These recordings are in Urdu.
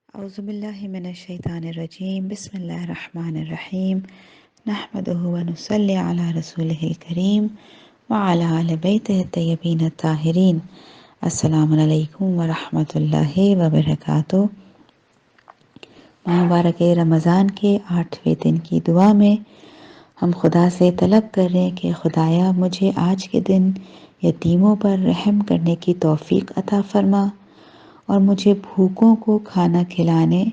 اعوذ باللہ من الشیطان الرجیم بسم اللہ الرحمن الرحیم نحمدہ ونصلی علی رسولہ الکریم وعلی آل بیتہ الطیبین الطاہرین۔ السلام علیکم ورحمۃ اللہ وبرکاتہ۔ مبارک رمضان کے 8ویں دن کی دعا میں ہم خدا سے طلب کر رہے ہیں کہ خدایا مجھے آج کے دن یتیموں پر رحم کرنے کی توفیق عطا فرما، اور مجھے بھوکوں کو کھانا کھلانے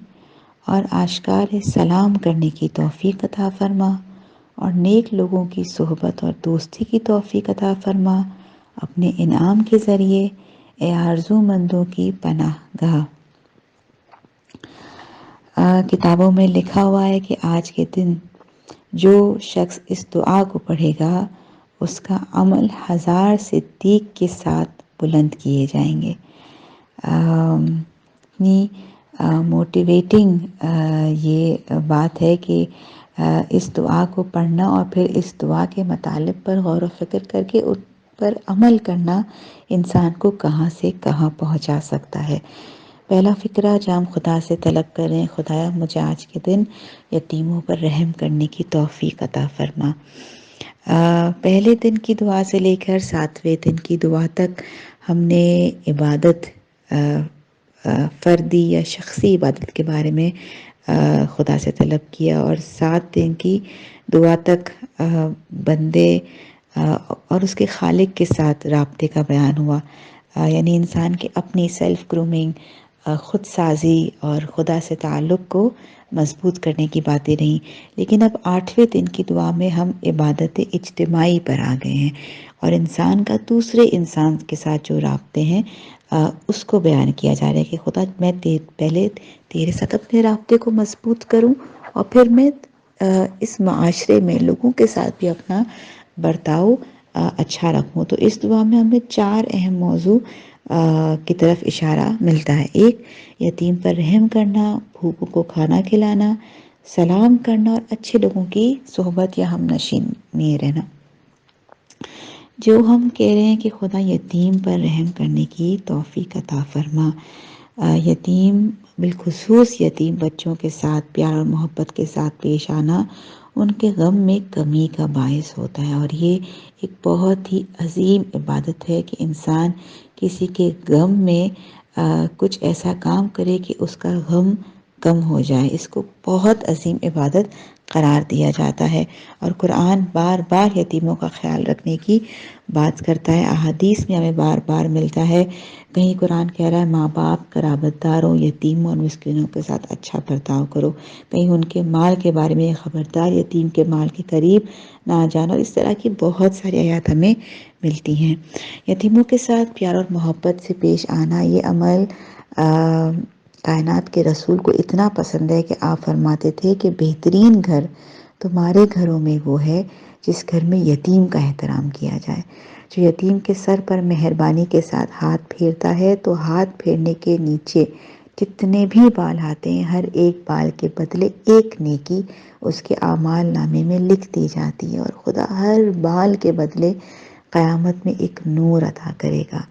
اور آشکار سلام کرنے کی توفیق عطا فرما، اور نیک لوگوں کی صحبت اور دوستی کی توفیق عطا فرما اپنے انعام کے ذریعے، اے آرزو مندوں کی پناہ گاہ۔ کتابوں میں لکھا ہوا ہے کہ آج کے دن جو شخص اس دعا کو پڑھے گا اس کا عمل 1000 صدیق کے ساتھ بلند کیے جائیں گے۔ اتنی موٹیویٹنگ یہ بات ہے کہ اس دعا کو پڑھنا اور پھر اس دعا کے مطالب پر غور و فکر کر کے اس پر عمل کرنا انسان کو کہاں سے کہاں پہنچا سکتا ہے۔ پہلا فکرہ جو ہم خدا سے طلب کریں، خدایا مجھے آج کے دن یتیموں پر رحم کرنے کی توفیق عطا فرما۔ پہلے دن کی دعا سے لے کر 7ویں دن کی دعا تک ہم نے عبادت، فردی یا شخصی عبادت کے بارے میں خدا سے طلب کیا، اور 7 دن کی دعا تک بندے اور اس کے خالق کے ساتھ رابطے کا بیان ہوا، یعنی انسان کی اپنی سیلف گرومنگ، خود سازی اور خدا سے تعلق کو مضبوط کرنے کی باتیں رہیں۔ لیکن اب 8ویں دن کی دعا میں ہم عبادت اجتماعی پر آ گئے ہیں، اور انسان کا دوسرے انسان کے ساتھ جو رابطے ہیں اس کو بیان کیا جا رہا ہے کہ خدا میں پہلے تیرے ساتھ اپنے رابطے کو مضبوط کروں، اور پھر میں اس معاشرے میں لوگوں کے ساتھ بھی اپنا برتاؤ اچھا رکھوں۔ تو اس دعا میں ہمیں 4 اہم موضوع کی طرف اشارہ ملتا ہے۔ ایک، یتیم پر رحم کرنا، بھوکوں کو کھانا کھلانا، سلام کرنا، اور اچھے لوگوں کی صحبت یا ہم نشین میں رہنا۔ جو ہم کہہ رہے ہیں کہ خدا یتیم پر رحم کرنے کی توفیق عطا فرما، یتیم بالخصوص یتیم بچوں کے ساتھ پیار اور محبت کے ساتھ پیش آنا ان کے غم میں کمی کا باعث ہوتا ہے، اور یہ ایک بہت ہی عظیم عبادت ہے کہ انسان کسی کے غم میں کچھ ایسا کام کرے کہ اس کا غم کم ہو جائے۔ اس کو بہت عظیم عبادت قرار دیا جاتا ہے، اور قرآن بار بار یتیموں کا خیال رکھنے کی بات کرتا ہے۔ احادیث میں ہمیں بار بار ملتا ہے، کہیں قرآن کہہ رہا ہے ماں باپ، قرابت داروں، یتیموں اور مسکینوں کے ساتھ اچھا برتاؤ کرو، کہیں ان کے مال کے بارے میں خبردار، یتیم کے مال کے قریب نہ جانا، اور اس طرح کی بہت ساری آیات ہمیں ملتی ہیں۔ یتیموں کے ساتھ پیار اور محبت سے پیش آنا، یہ عمل کائنات کے رسول کو اتنا پسند ہے کہ آپ فرماتے تھے کہ بہترین گھر تمہارے گھروں میں وہ ہے جس گھر میں یتیم کا احترام کیا جائے۔ جو یتیم کے سر پر مہربانی کے ساتھ ہاتھ پھیرتا ہے تو ہاتھ پھیرنے کے نیچے جتنے بھی بال آتے ہیں، ہر ایک بال کے بدلے ایک نیکی اس کے اعمال نامے میں لکھ دی جاتی ہے، اور خدا ہر بال کے بدلے قیامت میں ایک نور عطا کرے گا۔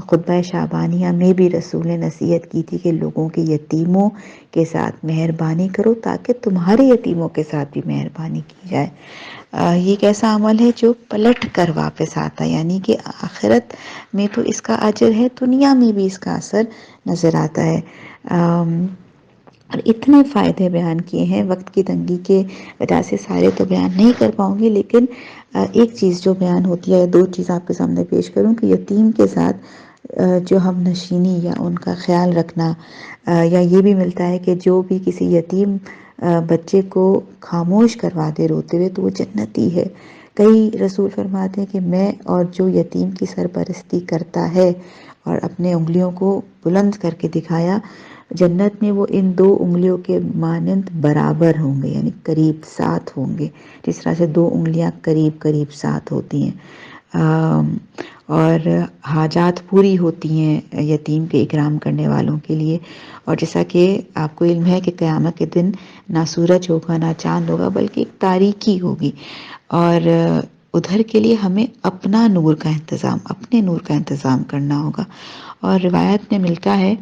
خطبہ شعبانیہ میں بھی رسول نے نصیحت کی تھی کہ لوگوں کے یتیموں کے ساتھ مہربانی کرو تاکہ تمہارے یتیموں کے ساتھ بھی مہربانی کی جائے۔ یہ ایک ایسا عمل ہے جو پلٹ کر واپس آتا ہے، یعنی کہ آخرت میں تو اس کا اجر ہے، دنیا میں بھی اس کا اثر نظر آتا ہے۔ اور اتنے فائدے بیان کیے ہیں، وقت کی تنگی کے وجہ سے سارے تو بیان نہیں کر پاؤں گی، لیکن ایک چیز جو بیان ہوتی ہے، 2 چیز آپ کے سامنے پیش کروں کہ یتیم کے ساتھ جو ہم نشینی یا ان کا خیال رکھنا، یا یہ بھی ملتا ہے کہ جو بھی کسی یتیم بچے کو خاموش کروا دے روتے ہوئے تو وہ جنتی ہے۔ کئی رسول فرماتے ہیں کہ میں اور جو یتیم کی سرپرستی کرتا ہے اور اپنے انگلیوں کو بلند کر کے دکھایا، جنت میں وہ ان 2 انگلیوں کے مانند برابر ہوں گے، یعنی قریب ساتھ ہوں گے، جس طرح سے 2 انگلیاں قریب قریب ساتھ ہوتی ہیں، اور حاجات پوری ہوتی ہیں یتیم کے اکرام کرنے والوں کے لیے۔ اور جیسا کہ آپ کو علم ہے کہ قیامت کے دن نہ سورج ہوگا نہ چاند ہوگا، بلکہ ایک تاریکی ہوگی، اور ادھر کے لیے ہمیں اپنے نور کا انتظام کرنا ہوگا۔ اور روایت میں ملتا ہے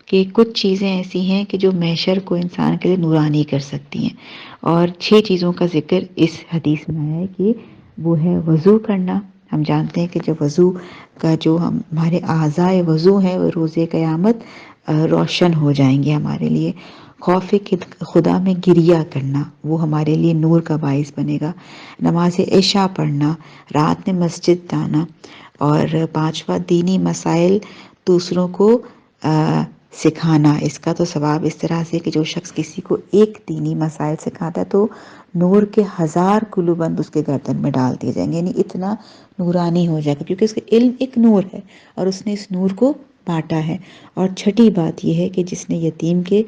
کہ کچھ چیزیں ایسی ہیں کہ جو معشر کو انسان کے لیے نورانی کر سکتی ہیں، اور 6 چیزوں کا ذکر اس حدیث میں آیا ہے کہ وہ ہے وضو کرنا. ہم جانتے ہیں کہ جب وضو کا جو ہمارے اعضائے وضو ہیں وہ روز قیامت روشن ہو جائیں گے ہمارے لیے. خوف خدا میں گریہ کرنا، وہ ہمارے لیے نور کا باعث بنے گا. نماز عشاء پڑھنا، رات میں مسجد جانا، اور 5واں دینی مسائل دوسروں کو سکھانا. اس کا تو ثواب اس طرح سے کہ جو شخص کسی کو ایک دینی مسائل سکھاتا ہے تو نور کے 1000 کلوبند اس کے گردن میں ڈال دیے جائیں گے، یعنی اتنا نورانی ہو جائے گا، کیونکہ اس کا علم ایک نور ہے اور اس نے اس نور کو بانٹا ہے. اور چھٹی بات یہ ہے کہ جس نے یتیم کے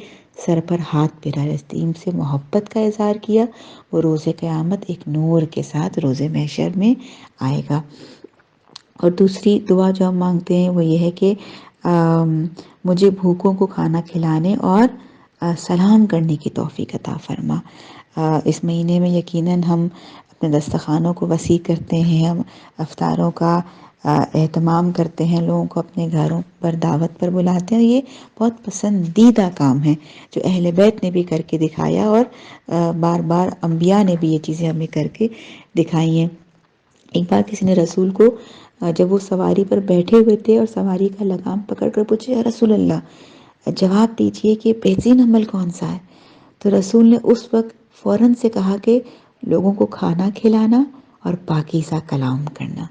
سر پر ہاتھ پھیرایا، یتیم سے محبت کا اظہار کیا، وہ روز قیامت ایک نور کے ساتھ روز محشر میں آئے گا. اور دوسری دعا جو ہم مانگتے ہیں وہ یہ ہے کہ مجھے بھوکوں کو کھانا کھلانے اور سلام کرنے کی توفیق عطا فرما. اس مہینے میں یقیناً ہم اپنے دسترخوانوں کو وسیع کرتے ہیں، ہم افطاروں کا اہتمام کرتے ہیں، لوگوں کو اپنے گھروں پر دعوت پر بلاتے ہیں. یہ بہت پسندیدہ کام ہے جو اہل بیت نے بھی کر کے دکھایا، اور بار بار انبیاء نے بھی یہ چیزیں ہمیں کر کے دکھائی ہیں. ایک بار کسی نے رسول کو جب وہ سواری پر بیٹھے ہوئے تھے اور سواری کا لگام پکڑ کر پوچھے، یا رسول اللہ جواب دیجئے کہ بہترین عمل کون سا ہے؟ تو رسول نے اس وقت فوراً سے کہا کہ لوگوں کو کھانا کھلانا اور پاکیزہ کلام کرنا.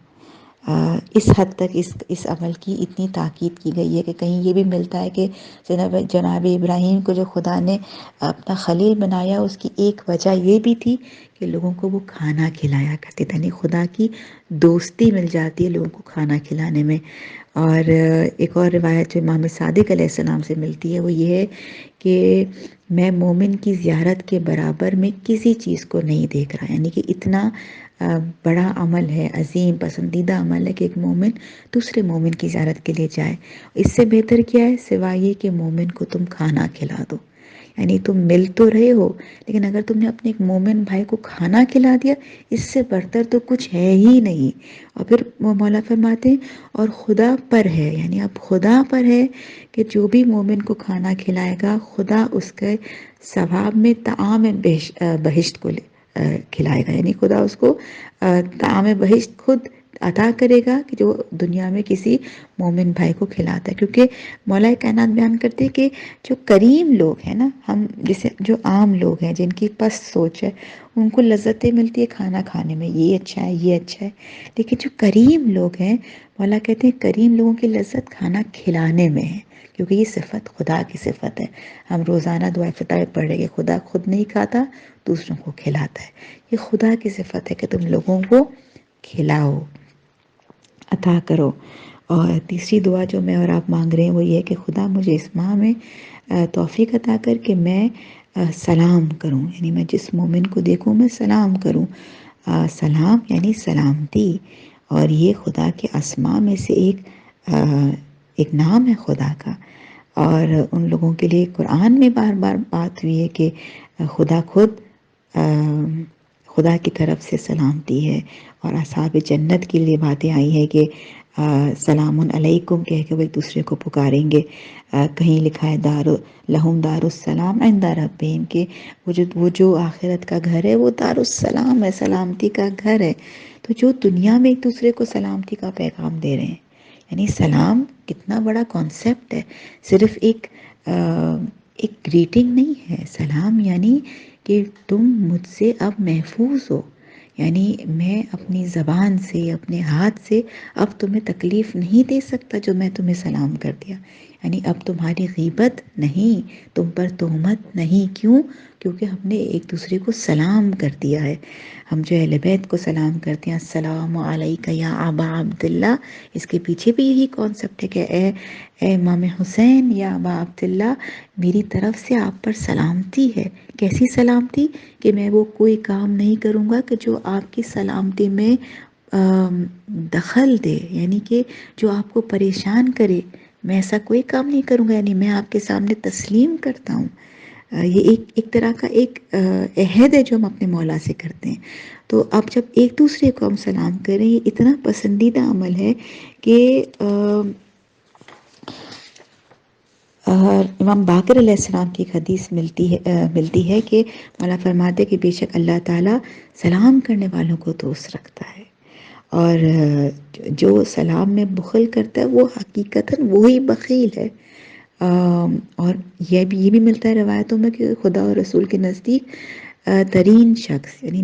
اس حد تک اس عمل کی اتنی تاکید کی گئی ہے کہ کہیں یہ بھی ملتا ہے کہ جناب ابراہیم کو جو خدا نے اپنا خلیل بنایا، اس کی ایک وجہ یہ بھی تھی کہ لوگوں کو وہ کھانا کھلایا کرتے تھے، یعنی خدا کی دوستی مل جاتی ہے لوگوں کو کھانا کھلانے میں. اور ایک اور روایت جو امام صادق علیہ السلام سے ملتی ہے وہ یہ ہے کہ میں مومن کی زیارت کے برابر میں کسی چیز کو نہیں دیکھ رہا، یعنی کہ اتنا بڑا عمل ہے، عظیم پسندیدہ عمل ہے کہ ایک مومن دوسرے مومن کی زیارت کے لیے جائے. اس سے بہتر کیا ہے سوائے یہ کہ مومن کو تم کھانا کھلا دو. یعنی تم مل تو رہے ہو، لیکن اگر تم نے اپنے ایک مومن بھائی کو کھانا کھلا دیا، اس سے بڑھتر تو کچھ ہے ہی نہیں. اور پھر مولا فرماتے ہیں اور خدا پر ہے، یعنی اب خدا پر ہے کہ جو بھی مومن کو کھانا کھلائے گا، خدا اس کے ثواب میں طعام بہشت کو کھلائے گا. یعنی خدا اس کو طعام بہشت خود عطا کرے گا کہ جو دنیا میں کسی مومن بھائی کو کھلاتا ہے. کیونکہ مولا کائنات بیان کرتے کہ جو کریم لوگ ہیں نا، ہم جیسے جو عام لوگ ہیں جن کی پست سوچ ہے، ان کو لذتیں ملتی ہے کھانا کھانے میں، یہ اچھا ہے یہ اچھا ہے. لیکن جو کریم لوگ ہیں، مولا کہتے ہیں کریم لوگوں کی لذت کھانا کھلانے میں ہے، کیونکہ یہ صفت خدا کی صفت ہے. ہم روزانہ دعائے فتح پڑھ رہے ہیں کہ خدا خود نہیں کھاتا، دوسروں کو کھلاتا ہے. یہ خدا کی صفت ہے کہ تم لوگوں کو کھلاؤ، عطا کرو. اور تیسری دعا جو میں اور آپ مانگ رہے ہیں وہ یہ ہے کہ خدا مجھے اس ماہ میں توفیق عطا کر کے میں سلام کروں، یعنی میں جس مومن کو دیکھوں میں سلام کروں. سلام یعنی سلامتی، اور یہ خدا کے اسماء میں سے ایک نام ہے خدا کا. اور ان لوگوں کے لیے قرآن میں بار بار بات ہوئی ہے کہ خدا خود خدا کی طرف سے سلامتی ہے. اور اصحاب جنت کے لیے باتیں آئی ہیں کہ سلام علیکم کہہ کے وہ ایک دوسرے کو پکاریں گے. کہیں لکھا ہے لہم دار السلام عند ربہم، کہ وہ جو آخرت کا گھر ہے وہ دار السلام ہے، سلامتی کا گھر ہے. تو جو دنیا میں ایک دوسرے کو سلامتی کا پیغام دے رہے ہیں، یعنی سلام کتنا بڑا کانسیپٹ ہے. صرف ایک گریٹنگ نہیں ہے، سلام یعنی کہ تم مجھ سے اب محفوظ ہو، یعنی میں اپنی زبان سے اپنے ہاتھ سے اب تمہیں تکلیف نہیں دے سکتا جو میں تمہیں سلام کر دیا. یعنی اب تمہاری غیبت نہیں، تم پر تہمت نہیں. کیوں؟ کیونکہ ہم نے ایک دوسرے کو سلام کر دیا ہے. ہم جو اہل بیت کو سلام کرتے ہیں، السلام علیکہ یا ابا عبداللہ، اس کے پیچھے بھی یہی کانسیپٹ ہے کہ اے امام حسین یا ابا عبداللہ، میری طرف سے آپ پر سلامتی ہے. کیسی سلامتی؟ کہ میں وہ کوئی کام نہیں کروں گا کہ جو آپ کی سلامتی میں دخل دے، یعنی کہ جو آپ کو پریشان کرے. میں ایسا کوئی کام نہیں کروں گا، یعنی میں آپ کے سامنے تسلیم کرتا ہوں. یہ ایک طرح کا ایک عہد ہے جو ہم اپنے مولا سے کرتے ہیں. تو اب جب ایک دوسرے کو ہم سلام کریں، یہ اتنا پسندیدہ عمل ہے کہ امام باقر علیہ السلام کی ایک حدیث ملتی ہے کہ مولا فرماتے کہ بے شک اللہ تعالیٰ سلام کرنے والوں کو دوست رکھتا ہے، اور جو سلام میں بخل کرتا ہے وہ حقیقتاً وہی بخیل ہے۔ اور یہ بھی ملتا ہے روایتوں میں کہ خدا اور رسول کے نزدیک ترین شخص، یعنی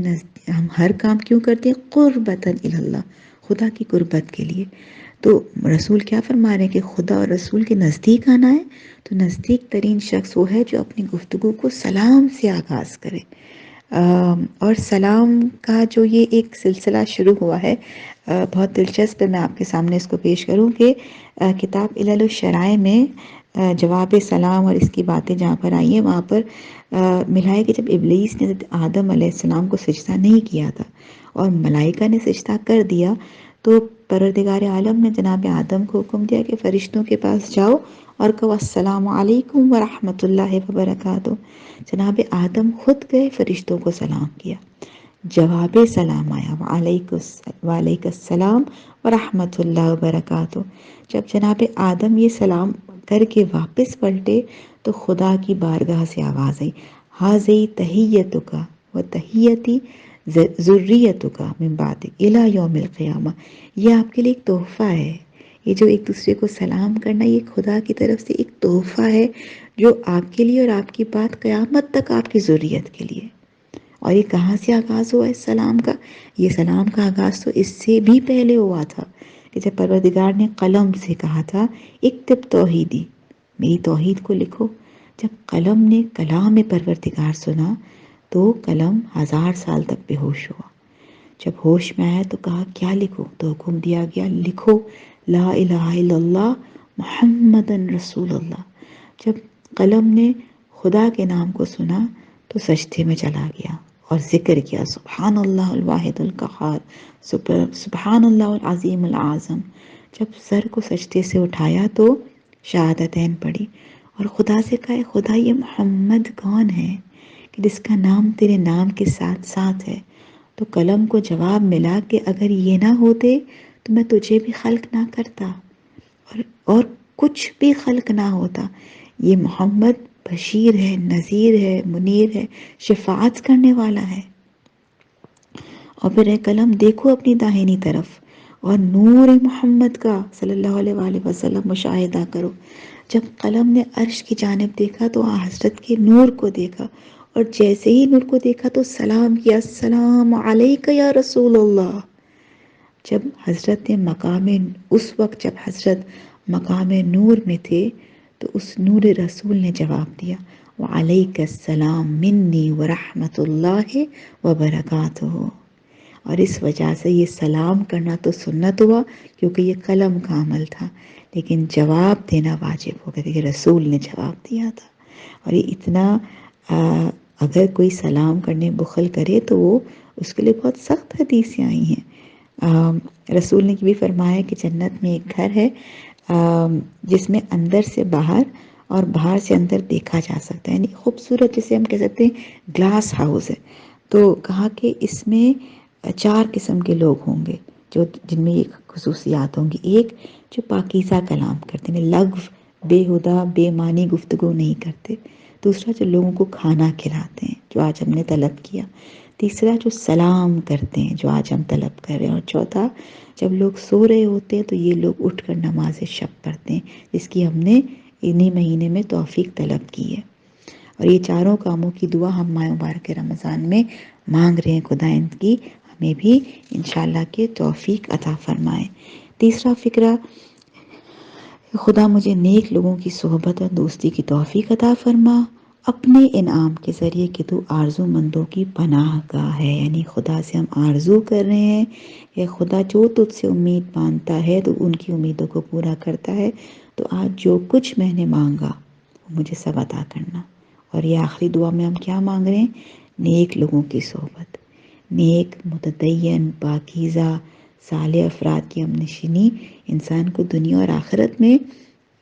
ہم ہر کام کیوں کرتے ہیں؟ قربتاً اللہ، خدا کی قربت کے لیے۔ تو رسول کیا فرما رہے ہیں کہ خدا اور رسول کے نزدیک آنا ہے تو نزدیک ترین شخص وہ ہے جو اپنی گفتگو کو سلام سے آغاز کرے۔ اور سلام کا جو یہ ایک سلسلہ شروع ہوا ہے، بہت دلچسپ ہے، میں آپ کے سامنے اس کو پیش کروں کہ کتاب علل الشرائع میں جواب سلام اور اس کی باتیں جہاں پر آئی ہیں وہاں پر ملا ہے کہ جب ابلیس نے آدم علیہ السلام کو سجدہ نہیں کیا تھا اور ملائکہ نے سجدہ کر دیا، تو پروردگار عالم نے جناب آدم کو حکم دیا کہ فرشتوں کے پاس جاؤ اور کہو السلام علیکم ورحمۃ اللہ وبرکاتہ۔ جناب آدم خود گئے، فرشتوں کو سلام کیا، جواب سلام آیا وعلیکم السلام ورحمۃ اللہ وبرکاتہ۔ جب جناب آدم یہ سلام کر کے واپس پلٹے تو خدا کی بارگاہ سے آواز آئی، ہاذی تحیتک و تحیتی ذریتک من بعدک الی یوم القیامہ، یہ آپ کے لیے ایک تحفہ ہے۔ یہ جو ایک دوسرے کو سلام کرنا، یہ خدا کی طرف سے ایک تحفہ ہے جو آپ کے لیے اور آپ کی بات قیامت تک آپ کی ذریت کے لیے۔ اور یہ کہاں سے آغاز ہوا اس سلام کا؟ یہ سلام کا آغاز تو اس سے بھی پہلے ہوا تھا کہ جب پروردگار نے قلم سے کہا تھا اکتب توحیدی، میری توحید کو لکھو۔ جب قلم نے کلام پروردگار سنا تو قلم 1000 سال تک بے ہوش ہوا۔ جب ہوش میں آیا تو کہا کیا لکھو؟ تو حکم دیا گیا لکھو لا الہ الا اللہ محمد رسول اللہ۔ جب قلم نے خدا کے نام کو سنا تو سجدے میں چلا گیا اور ذکر کیا سبحان اللہ الواحد القہار، سبحان اللہ العظیم العظم۔ جب سر کو سجدے سے اٹھایا تو شہادتین پڑھی اور خدا سے کہا خدا یہ محمد کون ہے کہ جس کا نام تیرے نام کے ساتھ ساتھ ہے؟ تو قلم کو جواب ملا کہ اگر یہ نہ ہوتے تو میں تجھے بھی خلق نہ کرتا اور کچھ بھی خلق نہ ہوتا۔ یہ محمد بشیر ہے، نذیر ہے، منیر ہے، شفاعت کرنے والا ہے۔ اور پھر اے قلم دیکھو اپنی داہنی طرف اور نور محمد کا صلی اللہ علیہ وآلہ وسلم مشاہدہ کرو۔ جب قلم نے عرش کی جانب دیکھا تو حضرت کے نور کو دیکھا، اور جیسے ہی نور کو دیکھا تو سلام کیا السلام علیک یا رسول اللہ۔ جب حضرت اس وقت جب حضرت مقام نور میں تھے تو اس نور رسول نے جواب دیا وعلیک السلام منی ورحمۃ اللہ وبرکاتہ۔ اور اس وجہ سے یہ سلام کرنا تو سنت ہوا کیونکہ یہ قلم کا عمل تھا، لیکن جواب دینا واجب ہو گیا کہ رسول نے جواب دیا تھا۔ اور یہ اتنا اگر کوئی سلام کرنے بخل کرے تو وہ اس کے لیے بہت سخت حدیثیں آئی ہیں۔ رسول نے بھی فرمایا کہ جنت میں ایک گھر ہے جس میں اندر سے باہر اور باہر سے اندر دیکھا جا سکتا ہے، یعنی خوبصورت، جسے ہم کہہ سکتے ہیں گلاس ہاؤس ہے۔ تو کہا کہ اس میں 4 قسم کے لوگ ہوں گے جن میں یہ خصوصیات ہوں گی۔ ایک جو پاکیزہ کلام کرتے ہیں، لغو بے بے معنی گفتگو نہیں کرتے۔ دوسرا جو لوگوں کو کھانا کھلاتے ہیں جو آج ہم نے طلب کیا۔ تیسرا جو سلام کرتے ہیں جو آج ہم طلب کر رہے ہیں۔ اور چوتھا جب لوگ سو رہے ہوتے ہیں تو یہ لوگ اٹھ کر نماز شب پڑھتے ہیں، جس کی ہم نے انہی مہینے میں توفیق طلب کی ہے۔ اور یہ 4 کاموں کی دعا ہم ماہ مبارک رمضان میں مانگ رہے ہیں خداوند کی ہمیں بھی انشاءاللہ کہ توفیق عطا فرمائے۔ تیسرا فکرہ، خدا مجھے نیک لوگوں کی صحبت اور دوستی کی توفیق عطا فرما، اپنے انعام کے ذریعے کہ تو آرزو مندوں کی پناہ گاہ ہے۔ یعنی خدا سے ہم آرزو کر رہے ہیں کہ خدا جو تجھ سے امید باندھتا ہے تو ان کی امیدوں کو پورا کرتا ہے، تو آج جو کچھ میں نے مانگا وہ مجھے سب عطا کرنا۔ اور یہ آخری دعا میں ہم کیا مانگ رہے ہیں؟ نیک لوگوں کی صحبت، نیک متدین پاکیزہ صالح افراد کی ہمنشینی انسان کو دنیا اور آخرت میں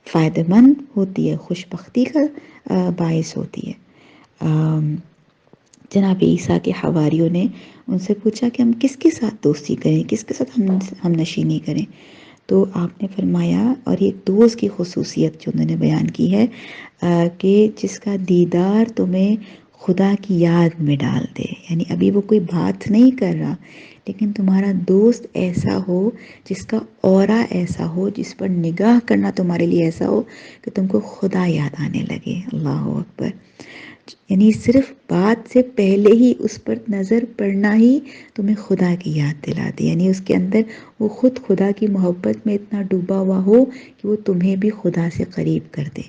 فائدہ مند ہوتی ہے، خوش بختی کا باعث ہوتی ہے۔ جناب عیسیٰ کے حواریوں نے ان سے پوچھا کہ ہم کس کے ساتھ دوستی کریں، کس کے ساتھ ہم نشینی کریں؟ تو آپ نے فرمایا، اور یہ دوست کی خصوصیت جو انہوں نے بیان کی ہے کہ جس کا دیدار تمہیں خدا کی یاد میں ڈال دے، یعنی ابھی وہ کوئی بات نہیں کر رہا لیکن تمہارا دوست ایسا ہو، جس کا اورا ایسا ہو، جس پر نگاہ کرنا تمہارے لیے ایسا ہو کہ تم کو خدا یاد آنے لگے۔ اللہ اکبر! یعنی صرف بات سے پہلے ہی اس پر نظر پڑنا ہی تمہیں خدا کی یاد دلا دے، یعنی اس کے اندر وہ خود خدا کی محبت میں اتنا ڈوبا ہوا ہو کہ وہ تمہیں بھی خدا سے قریب کر دے،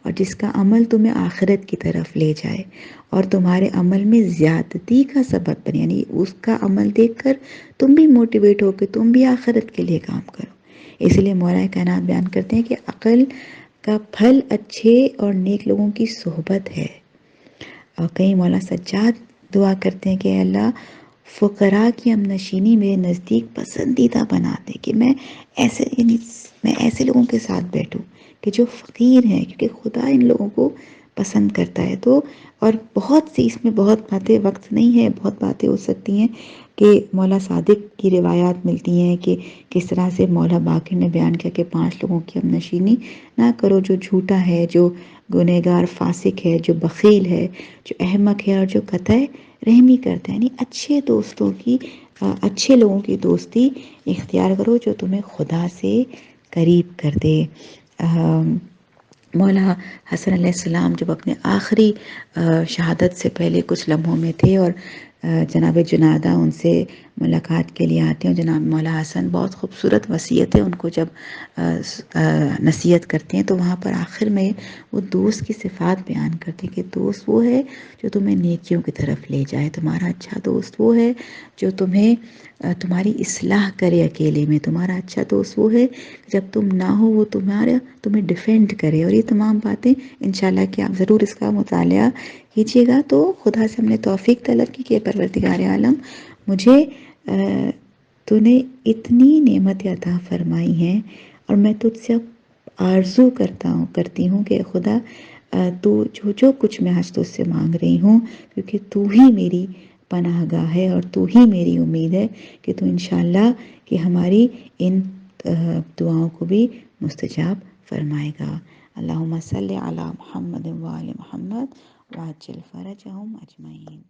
اور جس کا عمل تمہیں آخرت کی طرف لے جائے اور تمہارے عمل میں زیادتی کا سبب بنے، یعنی اس کا عمل دیکھ کر تم بھی موٹیویٹ ہو کہ تم بھی آخرت کے لیے کام کرو۔ اس لیے مولا کائنات بیان کرتے ہیں کہ عقل کا پھل اچھے اور نیک لوگوں کی صحبت ہے۔ اور کئی مولا سجاد دعا کرتے ہیں کہ اے اللہ فقراء کی ہم نشینی میرے نزدیک پسندیدہ بنا دے، کہ میں ایسے لوگوں کے ساتھ بیٹھوں کہ جو فقیر ہیں، کیونکہ خدا ان لوگوں کو پسند کرتا ہے۔ تو اور بہت سی، اس میں بہت باتیں، وقت نہیں ہے، بہت باتیں ہو سکتی ہیں کہ مولا صادق کی روایات ملتی ہیں کہ کس طرح سے مولا باقر نے بیان کیا کہ 5 لوگوں کی ہم نشینی نہ کرو، جو جھوٹا ہے، جو گنہگار فاسق ہے، جو بخیل ہے، جو احمق ہے، اور جو قطع رحمی کرتا ہے۔ یعنی اچھے دوستوں کی، اچھے لوگوں کی دوستی اختیار کرو جو تمہیں خدا سے قریب کر دے۔ مولا حسن علیہ السلام جب اپنے آخری شہادت سے پہلے کچھ لمحوں میں تھے اور جناب جنادہ ان سے ملاقات کے لیے آتے ہیں، جناب مولا حسن بہت خوبصورت وصیت ہے ان کو جب نصیحت کرتے ہیں، تو وہاں پر آخر میں وہ دوست کی صفات بیان کرتے ہیں کہ دوست وہ ہے جو تمہیں نیکیوں کی طرف لے جائے، تمہارا اچھا دوست وہ ہے جو تمہیں تمہاری اصلاح کرے اکیلے میں، تمہارا اچھا دوست وہ ہے جب تم نہ ہو وہ تمہیں ڈیفینڈ کرے۔ اور یہ تمام باتیں انشاءاللہ کہ آپ ضرور اس کا مطالعہ کیجیے گا۔ تو خدا سے ہم نے توفیق طلب کی کہ پروردگار عالم مجھے تو نے اتنی نعمت عطا فرمائی ہیں، اور میں تجھ سے آرزو کرتی ہوں کہ خدا تو جو کچھ میں آج تجھ سے مانگ رہی ہوں، کیونکہ تو ہی میری پناہ گاہ ہے اور تو ہی میری امید ہے کہ تو انشاءاللہ کہ ہماری ان دعاؤں کو بھی مستجاب فرمائے گا۔ اللہم صلی علی محمد و آل محمد وعجل فرجہم اجمعین۔